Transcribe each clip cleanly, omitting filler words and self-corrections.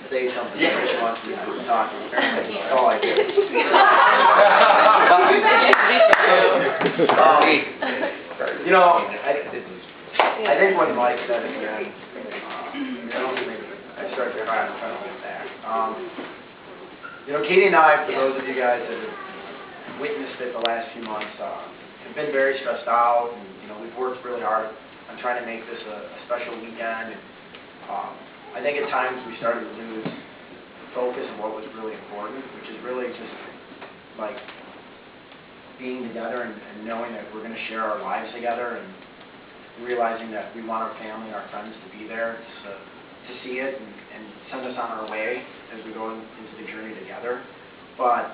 say something. Yeah. She wants me to talk. Apparently, that's all I do. You know, I think what Mike said again, I don't think I started trying to get back. You know, Katie and I, for those of you guys that have witnessed it the last few months, have been very stressed out, and you know, we've worked really hard on trying to make this a special weekend. And, I think at times we started to lose focus on what was really important, which is really just like being together and knowing that we're going to share our lives together, and realizing that we want our family and our friends to be there to see it and send us on our way as we go into the journey together. But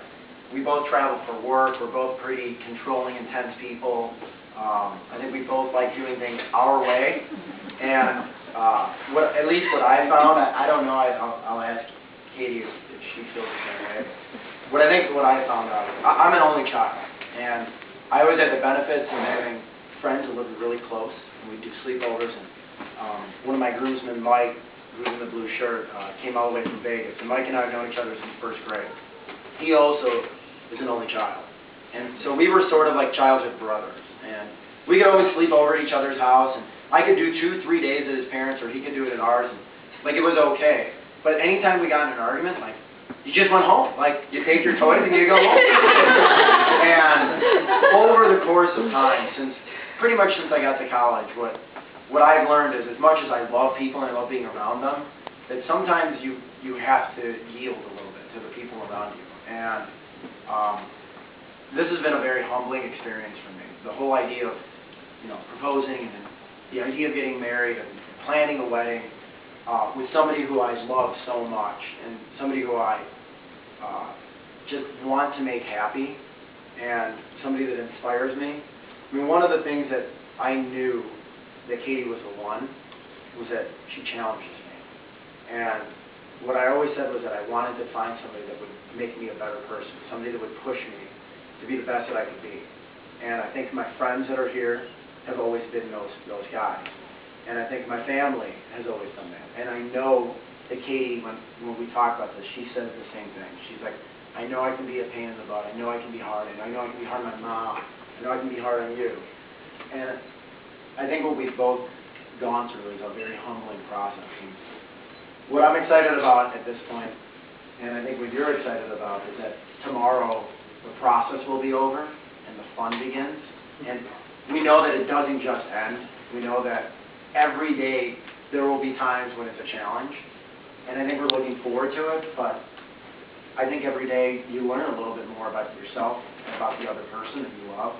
we both travel for work. We're both pretty controlling, intense people. I think we both like doing things our way. And at least what I found, I don't know, I'll ask Katie if she feels the same way. What I found out, I'm an only child, and I always had the benefits of having friends who lived really close, and we'd do sleepovers. And one of my groomsmen, Mike, who's in the blue shirt, came all the way from Vegas, and Mike and I have known each other since first grade. He also is an only child, and so we were sort of like childhood brothers, and we could always sleep over at each other's house, and I could do 2-3 days at his parents', or he could do it at ours, and like it was okay. But anytime we got in an argument, like, you just went home. Like, you take your toys and you go home. And over the course of time, pretty much since I got to college, what I've learned is, as much as I love people and I love being around them, that sometimes you have to yield a little bit to the people around you. And this has been a very humbling experience for me. The whole idea of, you know, proposing and the idea of getting married and planning a wedding with somebody who I love so much, and somebody who I just want to make happy, and somebody that inspires me. I mean, one of the things that I knew that Katie was the one was that she challenges me. And what I always said was that I wanted to find somebody that would make me a better person, somebody that would push me to be the best that I could be. And I think my friends that are here have always been those guys. And I think my family has always done that. And I know that Katie, when we talk about this, she says the same thing. She's like, I know I can be a pain in the butt. I know I can be hard. And I know I can be hard on my mom. I know I can be hard on you. And I think what we've both gone through is a very humbling process. And what I'm excited about at this point, and I think what you're excited about, is that tomorrow the process will be over and the fun begins. And we know that it doesn't just end. We know that every day there will be times when it's a challenge. And I think we're looking forward to it, but I think every day you learn a little bit more about yourself and about the other person that you love.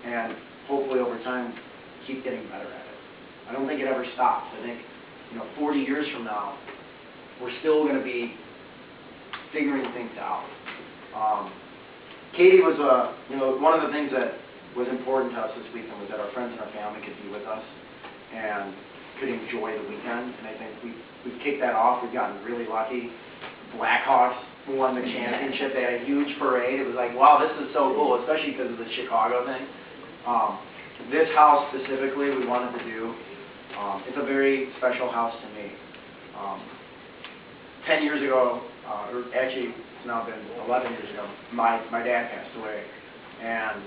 And hopefully over time, keep getting better at it. I don't think it ever stops. I think, 40 years from now, we're still going to be figuring things out. Katie was, one of the things that was important to us this weekend was that our friends and our family could be with us and could enjoy the weekend. And I think we've kicked that off. We've gotten really lucky. Blackhawks won the championship. They had a huge parade. It was like, wow, this is so cool, especially because of the Chicago thing. This house specifically we wanted to do. It's a very special house to me. 10 years ago, or actually it's now been 11 years ago, my dad passed away. And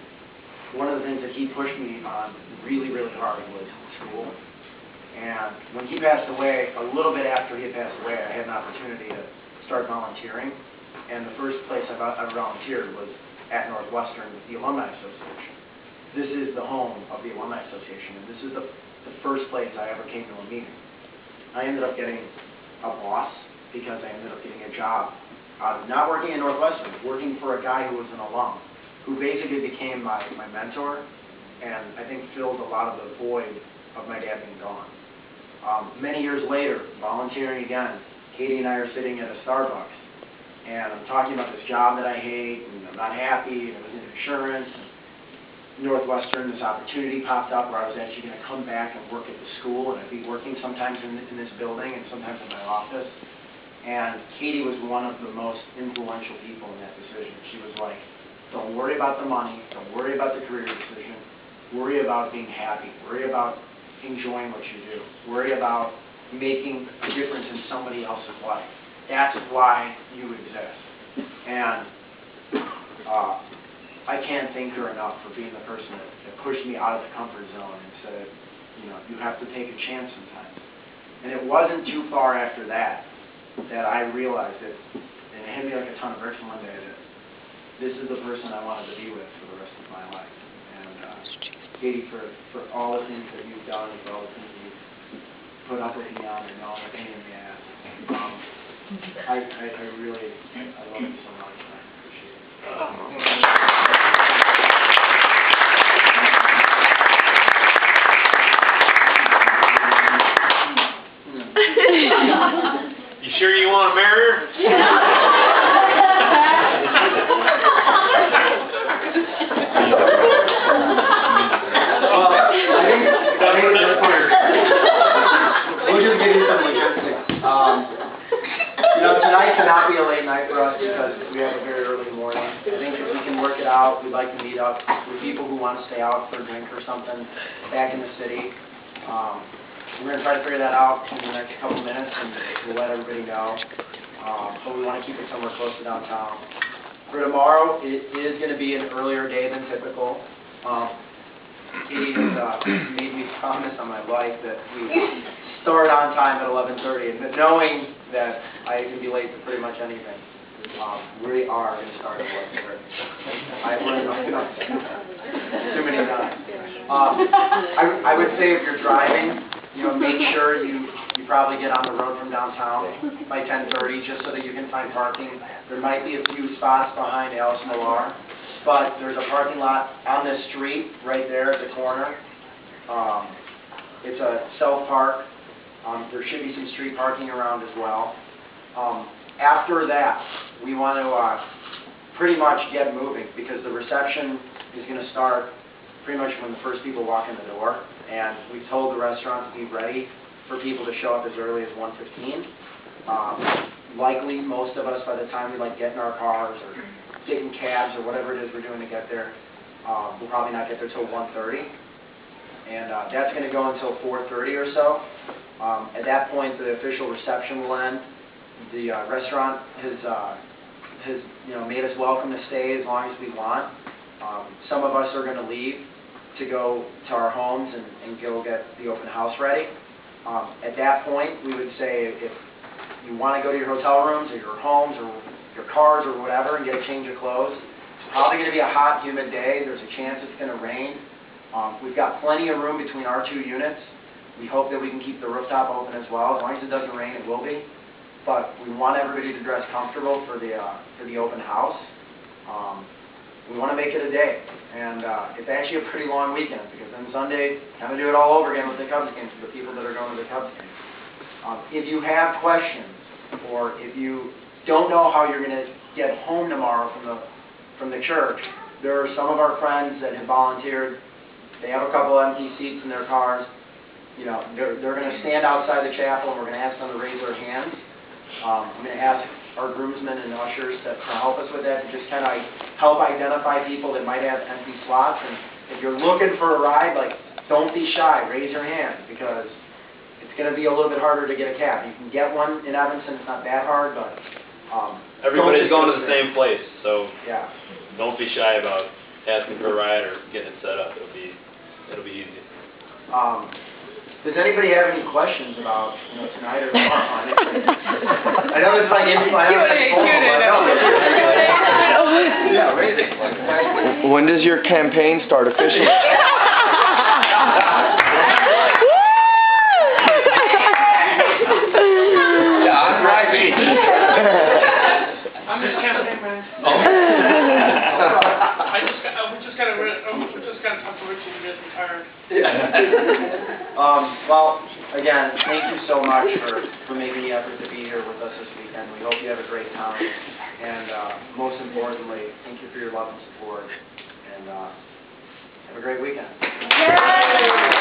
one of the things that he pushed me on really, really hard was school. And when he passed away, a little bit after he had passed away, I had an opportunity to start volunteering. And the first place I volunteered was at Northwestern with the Alumni Association. This is the home of the Alumni Association, and this is the first place I ever came to a meeting. I ended up getting a boss because I ended up getting a job, not working at Northwestern, working for a guy who was an alum, who basically became my mentor, and I think filled a lot of the void of my dad being gone. Many years later, volunteering again, Katie and I are sitting at a Starbucks, and I'm talking about this job that I hate, and I'm not happy, and it was in insurance. Northwestern, this opportunity popped up where I was actually going to come back and work at the school, and I'd be working sometimes in this building and sometimes in my office. And Katie was one of the most influential people in that decision. She was like, don't worry about the money, don't worry about the career decision, worry about being happy, worry about enjoying what you do, worry about making a difference in somebody else's life. that's why you exist. And I can't thank her enough for being the person that pushed me out of the comfort zone and said, you know, you have to take a chance sometimes. And it wasn't too far after that I realized that, and it hit me like a ton of bricks one day, that this is the person I wanted to be with for the rest of my life. And Katie, for all the things that you've done and for all the things you've put up with me on and all the pain in the ass, I really, I love you so much, and I appreciate it. You sure you want to marry her? We'll just give you some logistics. You know, tonight cannot be a late night for us because we have a very early morning. I think if we can work it out, we'd like to meet up with people who want to stay out for a drink or something back in the city. We're going to try to figure that out in the next couple minutes, and we'll let everybody know. But we want to keep it somewhere close to downtown. For tomorrow, it is going to be an earlier day than typical. Katie has made me promise on my life that we start on time at 11:30, and knowing that I can be late for pretty much anything, we are going to start at 11:30. I've learned enough too many times. I would say if you're driving, you know, make sure you probably get on the road from downtown by 10:30 just so that you can find parking. There might be a few spots behind Alice Millar, but there's a parking lot on this street right there at the corner. It's a self-park. There should be some street parking around as well. After that, we want to pretty much get moving because the reception is going to start pretty much when the first people walk in the door. And we've told the restaurant to be ready for people to show up as early as 1:15. Likely, most of us, by the time we get in our cars or taking cabs or whatever it is we're doing to get there, we'll probably not get there till 1:30. And that's going to go until 4:30 or so. At that point, the official reception will end. The restaurant has made us welcome to stay as long as we want. Some of us are going to leave to go to our homes and go get the open house ready. At that point, we would say if you want to go to your hotel rooms or your homes or your cars or whatever and get a change of clothes, it's probably going to be a hot, humid day. There's a chance it's going to rain. We've got plenty of room between our two units. We hope that we can keep the rooftop open as well. As long as it doesn't rain, it will be. But we want everybody to dress comfortable for the open house. We want to make it a day, and it's actually a pretty long weekend because then Sunday, kind of do it all over again with the Cubs games for the people that are going to the Cubs games. If you have questions, or if you don't know how you're going to get home tomorrow from the church, there are some of our friends that have volunteered. They have a couple empty seats in their cars. You know, they're going to stand outside the chapel, and we're going to ask them to raise their hands. I'm going to ask our groomsmen and ushers to help us with that, to just kind of help identify people that might have empty slots. And if you're looking for a ride, don't be shy, raise your hand, because it's going to be a little bit harder to get a cab. You can get one in Evanston, it's not that hard, but everybody's going to the same place, so yeah, don't be shy about asking for a ride or getting it set up. It'll be easy. Does anybody have any questions about tonight or tomorrow? I know it's like yeah, raise it. When does your campaign start officially? Yeah, I'm driving. I'm just campaign man. We just got to talk to Richie to get retired. Well, again, thank you so much for making the effort to be here with us this weekend. We hope you have a great time. And most importantly, thank you for your love and support. And have a great weekend. Yay!